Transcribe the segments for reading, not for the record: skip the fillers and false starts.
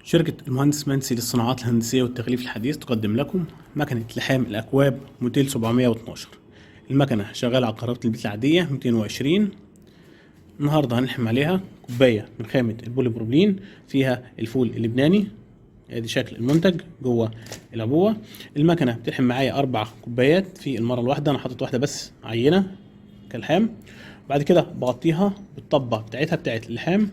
شركة المهندس منسي للصناعات الهندسية والتغليف الحديث تقدم لكم مكنة لحام الأكواب موديل 712. المكنة شغالة على قرابة البيت العادية 220. النهاردة هنلحم عليها كوباية من خامة البوليبروبلين فيها الفول اللبناني. ادي شكل المنتج جوه العبوة. المكنة بتلحم معايا 4 كوبايات في المرة الواحدة، أنا حاطط واحدة بس عينة كالحام. بعد كده بغطيها بالطبة بتاعتها بتاعت اللحام.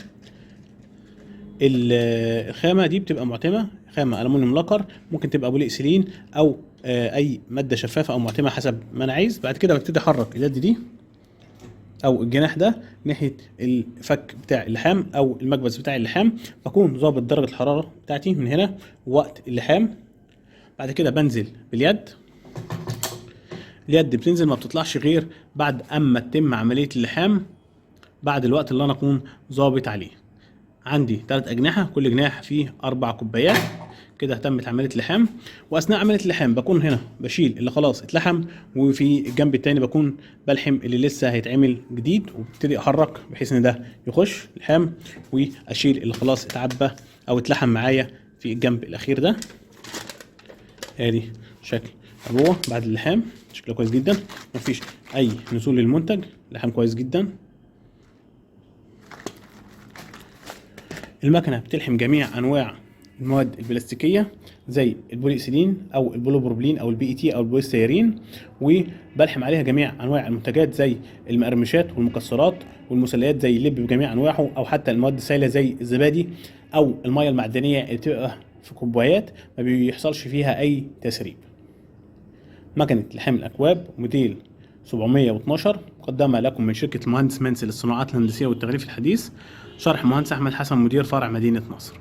الخامه دي بتبقى معتمه، خامه الومنيوم لاكر، ممكن تبقى بولي ايثيلين او اي ماده شفافه او معتمه حسب ما انا عايز. بعد كده ببتدي احرك اليد دي او الجناح ده ناحيه الفك بتاع اللحام او المكبس بتاع اللحام، بكون ظابط درجه الحراره بتاعتي من هنا وقت اللحام. بعد كده بنزل باليد. اليد بتنزل ما بتطلعش غير بعد اما تتم عمليه اللحام، بعد الوقت اللي انا اكون ظابط عليه. عندي 3 أجنحة، كل جناح فيه 4 كوبايات. كده تمت عملية اللحام. وأثناء عملية اللحام بكون هنا بشيل اللي خلاص اتلحم، وفي الجنب التاني بكون بلحم اللي لسه هيتعمل جديد، وببتدي أحرك بحيث إن ده يخش لحام، وأشيل اللي خلاص اتعبى أو اتلحم معايا في الجنب الأخير ده. ادي شكل أبوه بعد اللحام، شكله كويس جدا، مفيش أي نزول للمنتج، لحام كويس جدا. المكنه بتلحم جميع انواع المواد البلاستيكيه زي البولي ايثيلين او البوليبروبلين او البي اي تي او البوليستيرين، وبلحم عليها جميع انواع المنتجات زي المقرمشات والمكسرات والمسليات زي اللب بجميع انواعه، او حتى المواد السائله زي الزبادي او الميه المعدنيه اللي بتبقى في كوبايات ما بيحصلش فيها اي تسريب. مكنه لحام الاكواب موديل 712 مقدمه لكم من شركه المهندس منسي للصناعات الهندسيه والتغليف الحديث. شرح مهندس احمد حسن، مدير فرع مدينه نصر.